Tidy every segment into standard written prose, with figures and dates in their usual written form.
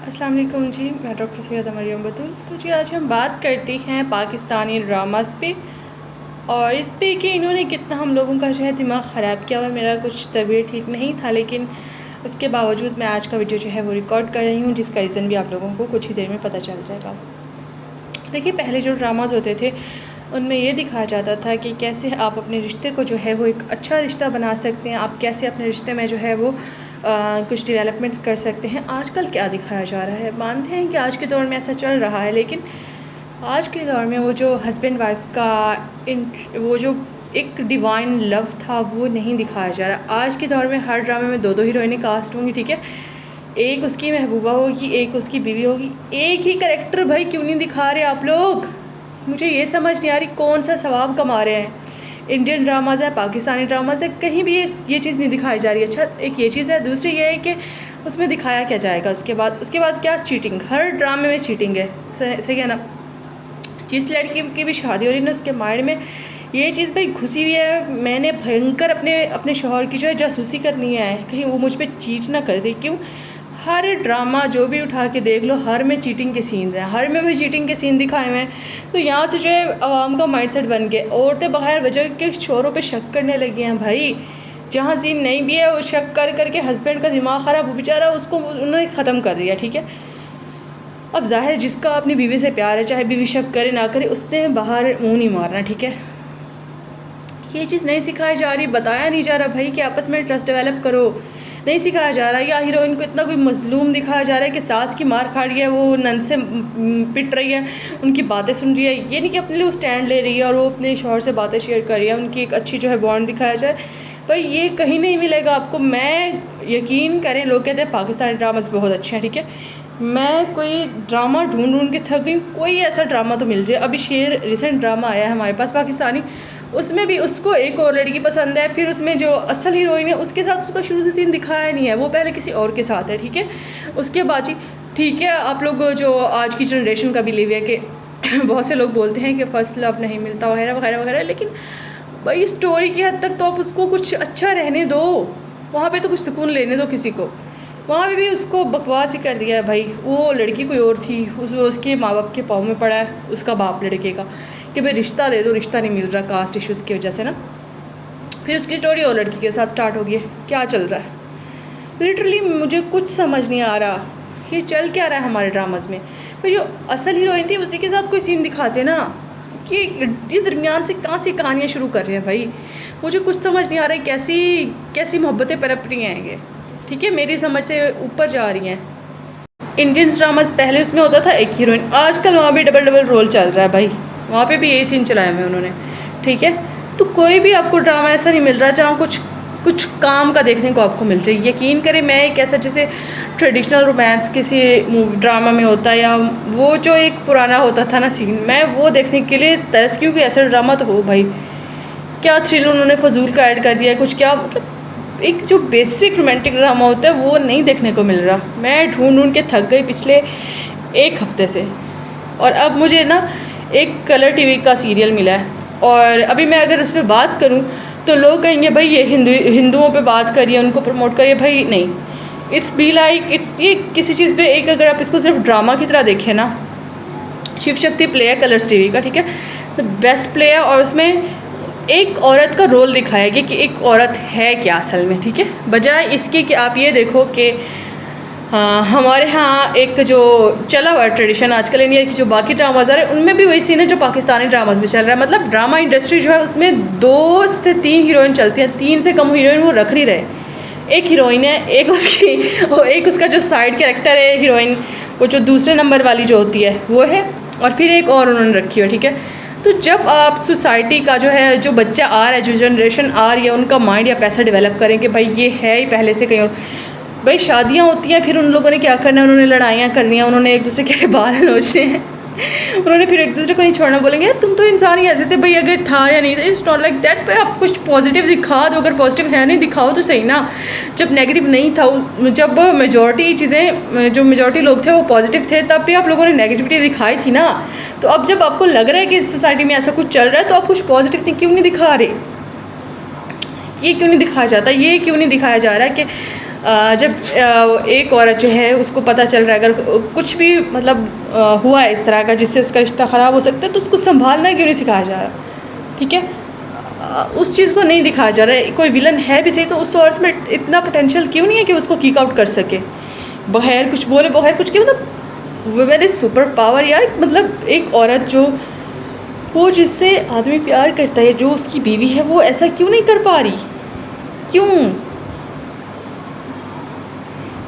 अस्सलाम वालेकुम जी, मैं डॉक्टर सैयदा मरियम बतूल। तो जी आज हम बात करते हैं पाकिस्तानी ड्रामास पे और इस पे कि इन्होंने कितना हम लोगों का जो है दिमाग ख़राब किया हुआ। मेरा कुछ तबीयत ठीक नहीं था, लेकिन उसके बावजूद मैं आज का वीडियो जो है वो रिकॉर्ड कर रही हूँ, जिसका रीज़न भी आप लोगों को कुछ ही देर में पता चल जाएगा। देखिए, पहले जो ड्रामाज होते थे उनमें ये दिखाया जाता था कि कैसे आप अपने रिश्ते को जो है वो एक अच्छा रिश्ता बना सकते हैं, आप कैसे अपने रिश्ते में जो है वो कुछ डेवलपमेंट्स कर सकते हैं। आजकल क्या दिखाया जा रहा है, मानते हैं कि आज के दौर में ऐसा चल रहा है, लेकिन आज के दौर में वो जो हस्बैंड वाइफ का वो जो एक डिवाइन लव था वो नहीं दिखाया जा रहा। आज के दौर में हर ड्रामे में दो दो हीरोइनें कास्ट होंगी, ठीक है, एक उसकी महबूबा होगी, एक उसकी बीवी होगी। एक ही करेक्टर भाई क्यों नहीं दिखा रहे आप लोग? मुझे ये समझ नहीं आ रही कौन सा सवाब कमा रहे हैं। इंडियन ड्रामाज है, पाकिस्तानी ड्रामाज है, कहीं भी ये चीज़ नहीं दिखाई जा रही। अच्छा, एक ये चीज़ है। दूसरी ये है कि उसमें दिखाया क्या जाएगा उसके बाद क्या? चीटिंग। हर ड्रामे में चीटिंग है। सही है ना? जिस लड़की की भी शादी हो रही है ना, उसके माइंड में ये चीज़ भाई घुसी हुई है, मैंने भयंकर अपने शौहर की जो है जासूसी करनी है, कहीं वो मुझ पर चीट ना कर दे। क्यों? हर ड्रामा जो भी उठा के देख लो, हर में चीटिंग के सीन्स हैं, हर में भी चीटिंग के सीन दिखाए हुए हैं। तो यहाँ से जो है आवाम का माइंडसेट बन गया, औरतें बगैर वजह के शोहरों पे शक करने लगी हैं भाई। जहाँ सीन नहीं भी है वो शक कर करके हस्बैंड का दिमाग ख़राब, वो बेचारा उसको उन्होंने ख़त्म कर दिया, ठीक है। अब ज़ाहिर जिसका अपनी बीवी से प्यार है, चाहे बीवी शक करे ना करे, उसने बाहर मुँह नहीं मारना, ठीक है। ये चीज़ नहीं सिखाई जा रही, बताया नहीं जा रहा भाई कि आपस में ट्रस्ट डेवलप करो, नहीं सिखाया जा रहा। या हीरोइन को इतना कोई मजलूम दिखाया जा रहा है कि सास की मार खा रही है, वो नंद से पिट रही है, उनकी बातें सुन रही है। ये नहीं कि अपने लिए वो स्टैंड ले रही है और वो अपने शौहर से बातें शेयर कर रही है, उनकी एक अच्छी जो है बॉन्ड दिखाया जाए। भाई ये कहीं नहीं मिलेगा आपको। मैं यकीन करें, लोग कहते हैं पाकिस्तानी ड्रामास बहुत अच्छे हैं, ठीक है। मैं कोई ड्रामा ढूंढ ढूंढ के थक गई, कोई ऐसा ड्रामा तो मिल जाए। अभी शेर रिसेंट ड्रामा आया है हमारे पास पाकिस्तानी, उसमें भी उसको एक और लड़की पसंद है, फिर उसमें जो असल हीरोइन है उसके साथ उसका शुरू से सीन दिखाया नहीं है, वो पहले किसी और के साथ है, ठीक है। उसके बाद ही ठीक है, आप लोग जो आज की जनरेशन का बिलीव है कि बहुत से लोग बोलते हैं कि फर्स्ट लव नहीं मिलता वगैरह वगैरह वगैरह, लेकिन भाई स्टोरी की हद तक तो आप उसको कुछ अच्छा रहने दो, वहाँ पे तो कुछ सुकून लेने दो किसी को। वहाँ पे भी उसको बकवास ही कर दिया है भाई। वो लड़की कोई और थी, उसके माँ बाप के पाँव में पड़ा है उसका बाप लड़के का कि भाई रिश्ता दे दो, रिश्ता नहीं मिल रहा कास्ट इश्यूज़ की वजह से ना। फिर उसकी स्टोरी और लड़की के साथ स्टार्ट हो गई है। क्या चल रहा है? लिटरली मुझे कुछ समझ नहीं आ रहा ये चल क्या रहा है हमारे ड्रामाज में। फिर जो असल हीरोइन थी उसी के साथ कोई सीन दिखाते ना, कि ये दरमियान से कहाँ से कहानियाँ शुरू कर रहे हैं भाई। मुझे कुछ समझ नहीं आ रहा है कैसी कैसी मोहब्बतें पनप रही हैं ये, ठीक है, मेरी समझ से ऊपर जा रही हैं। इंडियन ड्रामाज पहले उसमें होता था एक हीरोइन, आजकल वहाँ भी डबल डबल रोल चल रहा है भाई। वहाँ पे भी यही सीन चलाए हुए उन्होंने, ठीक है। तो कोई भी आपको ड्रामा ऐसा नहीं मिल रहा जहाँ कुछ कुछ काम का देखने को आपको मिल जाए। यकीन करें, मैं एक ऐसा जैसे ट्रेडिशनल रोमांस किसी ड्रामा में होता है, या वो जो एक पुराना होता था ना सीन, मैं वो देखने के लिए तरस, क्योंकि ऐसा ड्रामा तो हो भाई। क्या थ्रिल उन्होंने फजूल का ऐड कर दिया है, कुछ क्या मतलब एक जो बेसिक रोमांटिक ड्रामा होता है वो नहीं देखने को मिल रहा। मैं ढूंढ ढूंढ के थक गई पिछले एक हफ्ते से, और अब मुझे ना एक कलर टीवी का सीरियल मिला है, और अभी मैं अगर उस पर बात करूं तो लोग कहेंगे भाई ये हिंदुओं पे बात करिए, उनको प्रमोट करिए। भाई नहीं, इट्स बी लाइक इट्स ये किसी चीज़ पे एक, अगर आप इसको सिर्फ ड्रामा की तरह देखें ना, शिव शक्ति प्ले है कलर्स टीवी का, ठीक है, तो बेस्ट प्ले है। और उसमें एक औरत का रोल दिखाया गया कि एक औरत है क्या असल में, ठीक है, बजाय इसके कि आप ये देखो कि हमारे यहाँ एक जो चला हुआ ट्रेडिशन आजकल इंडिया की जो बाकी ड्रामाज आ रहे हैं उनमें भी वही सीन है जो पाकिस्तानी ड्रामाज में चल रहा है। मतलब ड्रामा इंडस्ट्री जो है उसमें 2 से 3 हीरोइन चलती हैं, 3 से कम हीरोइन वो रख नहीं रहे। एक हीरोइन है, एक उसकी एक उसका जो साइड कैरेक्टर है हीरोइन, वो जो दूसरे नंबर वाली जो होती है वो है, और फिर एक और उन्होंने रखी है, ठीक है। तो जब आप सोसाइटी का जो है जो बच्चा आ रहा है, जो जनरेशन आ रही है, उनका माइंड या पैसा डेवलप करें कि भाई ये है ही पहले से कहीं और। भाई शादियाँ होती हैं, फिर उन लोगों ने क्या करना है, उन्होंने लड़ाइयाँ करनी है, उन्होंने एक दूसरे के बाल नोचने हैं, उन्होंने फिर एक दूसरे को नहीं छोड़ना, बोलेंगे यार तुम तो इंसान ही ऐसे थे भाई, अगर था या नहीं था। It's not like that. भाई आप कुछ पॉजिटिव दिखा दो, अगर पॉजिटिव है नहीं दिखाओ तो सही ना। जब नेगेटिव नहीं था, जब मेजॉरिटी चीज़ें जो मेजॉरिटी लोग थे वो पॉजिटिव थे, तब भी आप लोगों ने नेगेटिविटी दिखाई थी ना। तो अब जब आपको लग रहा है कि सोसाइटी में ऐसा कुछ चल रहा है तो आप कुछ पॉजिटिव क्यों नहीं दिखा रहे? ये क्यों नहीं दिखाया जाता? ये क्यों नहीं दिखाया जा रहा है कि जब एक औरत जो है उसको पता चल रहा है अगर कुछ भी मतलब हुआ है इस तरह का जिससे उसका रिश्ता ख़राब हो सकता है तो उसको संभालना क्यों नहीं सिखाया जा रहा, ठीक है। उस चीज़ को नहीं दिखाया जा रहा है। कोई विलन है भी सही तो उस औरत में इतना पोटेंशियल क्यों नहीं है कि उसको किक आउट कर सके, बगैर कुछ बोले बगैर कुछ के। मतलब वुमेन इज़ सुपर पावर यार। मतलब एक औरत जो वो जिससे आदमी प्यार करता है, जो उसकी बीवी है, वो ऐसा क्यों नहीं कर पा रही, क्यों?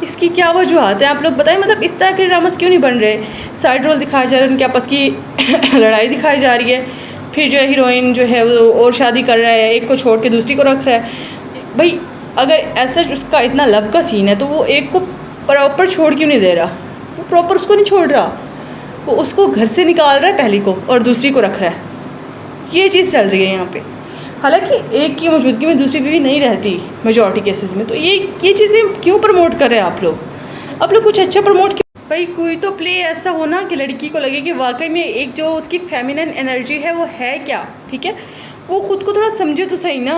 इसकी क्या वजूहत है आप लोग बताएं। मतलब इस तरह के ड्रामास क्यों नहीं बन रहे। साइड रोल दिखाया जा रहा है, उनके आपस की लड़ाई दिखाई जा रही है, फिर जो है हीरोइन जो है वो और शादी कर रहा है, एक को छोड़ के दूसरी को रख रहा है। भाई अगर ऐसा उसका इतना लव का सीन है तो वो एक को प्रॉपर छोड़ क्यों नहीं दे रहा, वो प्रॉपर उसको नहीं छोड़ रहा, वो उसको घर से निकाल रहा है पहली को और दूसरी को रख रहा है। ये चीज़ चल रही है यहाँ पे। हालांकि एक की मौजूदगी में दूसरी बीवी नहीं रहती मेजॉरिटी केसेस में, तो ये चीज़ें क्यों प्रमोट कर रहे हैं आप लोग कुछ अच्छा प्रमोट क्यों। भाई कोई तो प्ले ऐसा हो ना कि लड़की को लगे कि वाकई में एक जो उसकी फेमिनिन एनर्जी है वो है क्या, ठीक है। वो खुद को थोड़ा समझे तो सही ना।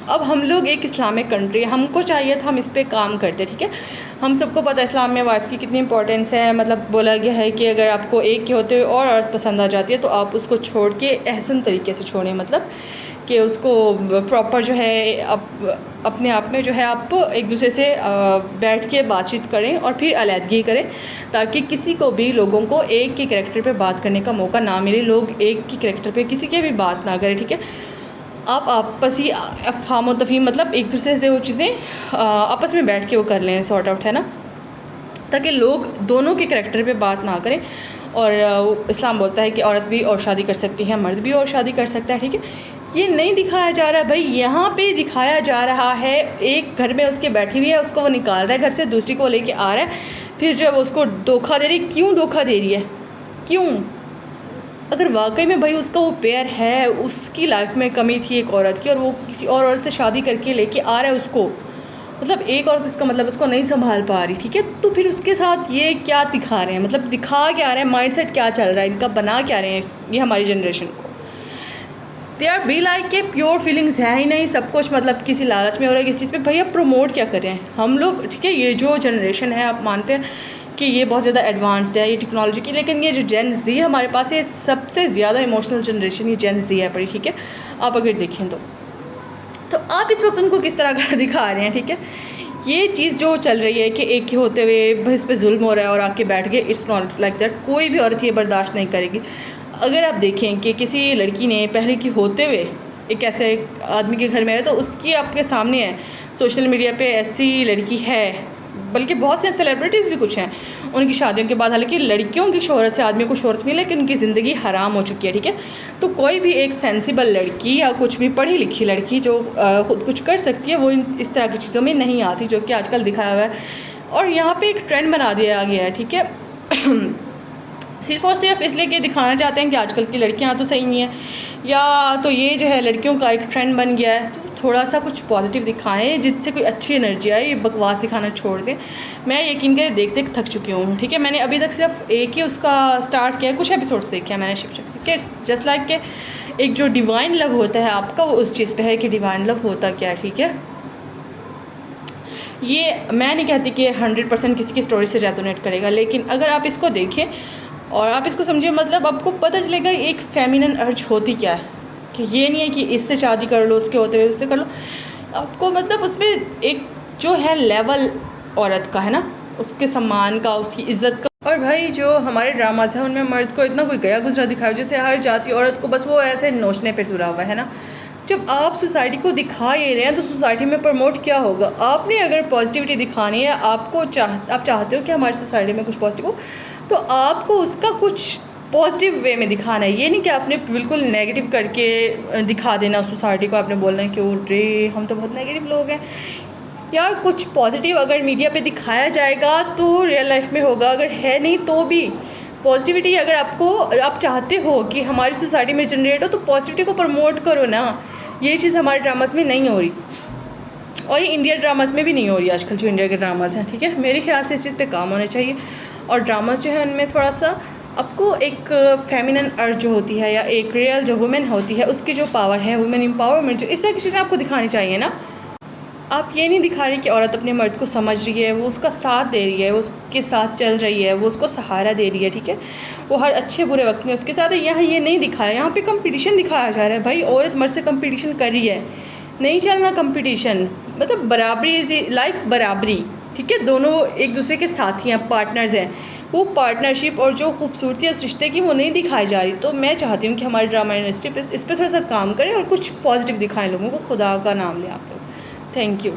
अब हम लोग एक इस्लामिक कंट्री है, हमको चाहिए था हम इस पर काम करते, ठीक है। हम सबको पता है इस्लाम में वाइफ की कितनी इंपॉर्टेंस है। मतलब बोला गया है कि अगर आपको एक के होते हुए और औरत पसंद आ जाती है तो आप उसको छोड़ के एहसन तरीके से छोड़ें, मतलब कि उसको प्रॉपर जो है अपने आप में जो है आप एक दूसरे से बैठ के बातचीत करें और फिर अलहदगी करें, ताकि किसी को भी लोगों को एक के कैरेक्टर पे बात करने का मौका ना मिले, लोग एक के कैरेक्टर पे किसी के भी बात ना करें, ठीक है। आप आपस ही अफ़हाम व तफ़हीम मतलब एक दूसरे से वो चीज़ें आपस में बैठ के वो कर लें, सॉर्ट आउट, है ना, ताकि लोग दोनों के कैरेक्टर पे बात ना करें। और इस्लाम बोलता है कि औरत भी और शादी कर सकती है, मर्द भी और शादी कर सकता है, ठीक है। ये नहीं दिखाया जा रहा भाई, यहाँ पे दिखाया जा रहा है एक घर में उसके बैठी हुई है, उसको वो निकाल रहा है घर से, दूसरी को लेके आ रहा है, फिर जो है वो उसको धोखा दे रही। क्यों धोखा दे रही है, क्यों? अगर वाकई में भाई उसका वो पेयर है, उसकी लाइफ में कमी थी एक औरत की और वो किसी और औरत से शादी करके लेके आ रहा है उसको, मतलब एक औरत इसका मतलब उसको नहीं संभाल पा रही, ठीक है। तो फिर उसके साथ ये क्या दिखा रहे हैं, मतलब दिखा क्या रहे हैं, माइंडसेट क्या चल रहा है इनका, बना क्या रहे हैं ये हमारी जनरेशन को। दे आर बी लाइक के प्योर फीलिंग्स है ही नहीं, सब कुछ मतलब किसी लालच में हो रहा है किसी चीज़ पे। भैया प्रमोट क्या करें हम लोग, ठीक है। ये जो जनरेशन है आप मानते हैं कि ये बहुत ज़्यादा एडवांस्ड है ये टेक्नोलॉजी की, लेकिन ये जो जेन जी हमारे पास है सबसे ज़्यादा इमोशनल जनरेशन ये जेन जी है पड़ी, ठीक है। आप अगर देखें तो आप इस वक्त उनको किस तरह का दिखा रहे हैं, ठीक है। ये चीज़ जो चल रही है कि एक के होते हुए भाई इस पर जुल्म हो रहा है और आके बैठ गए, इट्स नॉट लाइक दैट। कोई भी औरत ये बर्दाश्त नहीं करेगी। अगर आप देखें कि किसी लड़की ने पहले की होते हुए एक ऐसे आदमी के घर में है तो उसकी आपके सामने है सोशल मीडिया पे ऐसी लड़की है, बल्कि बहुत से सेलिब्रिटीज़ भी कुछ हैं उनकी शादियों के बाद, हालांकि लड़कियों की शोहरत से आदमी को शोहरत मिले लेकिन उनकी ज़िंदगी हराम हो चुकी है, ठीक है। तो कोई भी एक सेंसिबल लड़की या कुछ भी पढ़ी लिखी लड़की जो खुद कुछ कर सकती है वो इस तरह की चीज़ों में नहीं आती, जो कि आजकल दिखाया हुआ है। और यहाँ पे एक ट्रेंड बना दिया गया है, ठीक है। सिर्फ़ और सिर्फ इसलिए कि दिखाना चाहते हैं कि आजकल की लड़कियां तो सही नहीं है, या तो ये जो है लड़कियों का एक ट्रेंड बन गया है। तो थोड़ा सा कुछ पॉजिटिव दिखाएं जिससे कोई अच्छी एनर्जी आए, ये बकवास दिखाना छोड़ दें। मैं यकीन कर देख देख थक चुकी हूँ, ठीक है। मैंने अभी तक सिर्फ एक ही उसका स्टार्ट किया, कुछ एपिसोड्स देखे हैं मैंने शिक्षक के। जस्ट लाइक के एक जो डिवाइन लव होता है आपका वो उस चीज़ पे है कि डिवाइन लव होता क्या है, ठीक है। ये मैं नहीं कहती कि 100% किसी की स्टोरी से रेजोनेट करेगा, लेकिन अगर आप इसको देखें और आप इसको समझिए, मतलब आपको पता चलेगा एक फेमिनिन अर्ज होती क्या है। कि ये नहीं है कि इससे शादी कर लो, उसके होते हुए उससे कर लो। आपको मतलब उसमें एक जो है लेवल औरत का है ना, उसके सम्मान का, उसकी इज्जत का। और भाई जो हमारे ड्रामाज हैं उनमें मर्द को इतना कोई गया गुजरा दिखाया, जैसे हर जाति औरत को बस वो ऐसे नोचने पे तुला हुआ है ना। जब आप सोसाइटी को दिखा ये रहे हैं तो सोसाइटी में प्रमोट क्या होगा। आपने अगर पॉजिटिविटी दिखानी है, आप चाहते हो कि हमारी सोसाइटी में कुछ पॉजिटिव हो, तो आपको उसका कुछ पॉजिटिव वे में दिखाना है। ये नहीं कि आपने बिल्कुल नेगेटिव करके दिखा देना सोसाइटी को, आपने बोलना है कि ओ रे हम तो बहुत नेगेटिव लोग हैं। यार कुछ पॉजिटिव अगर मीडिया पे दिखाया जाएगा तो रियल लाइफ में होगा, अगर है नहीं तो भी पॉजिटिविटी अगर आप चाहते हो कि हमारी सोसाइटी में जनरेट हो तो पॉजिटिविटी को प्रमोट करो ना। ये चीज़ हमारे ड्रामास में नहीं हो रही और ये इंडिया ड्रामास में भी नहीं हो रही आजकल जो इंडिया के ड्रामास हैं, ठीक है। मेरे ख्याल से इस चीज़ पे काम होना चाहिए। और ड्रामास जो है उनमें थोड़ा सा आपको एक फेमिनिन अर्ज जो होती है या एक रियल जो वुमेन होती है उसकी जो पावर है, वुमेन एम्पावरमेंट, जो इस तरह की चीज़ें आपको दिखानी चाहिए ना। आप ये नहीं दिखा रही कि औरत अपने मर्द को समझ रही है, वो उसका साथ दे रही है, वो उसके साथ चल रही है, वो उसको सहारा दे रही है, ठीक है, वो हर अच्छे बुरे वक्त में उसके साथ है। यहाँ ये नहीं दिखाया, यहाँ पे कंपटीशन दिखाया जा रहा है। भाई औरत मर्द से कंपटीशन कर रही है, नहीं चलना कंपटीशन, मतलब बराबरी इज़ लाइक बराबरी, ठीक है, दोनों एक दूसरे के साथी हैं, पार्टनर्स हैं। वो पार्टनरशिप और जो खूबसूरती है उस रिश्ते की वो नहीं दिखाई जा रही। तो मैं चाहती हूँ कि हमारी ड्रामा इंडस्ट्री इस पर थोड़ा सा काम करें और कुछ पॉजिटिव दिखाएं लोगों को। खुदा का नाम लें आप लोग। Thank you.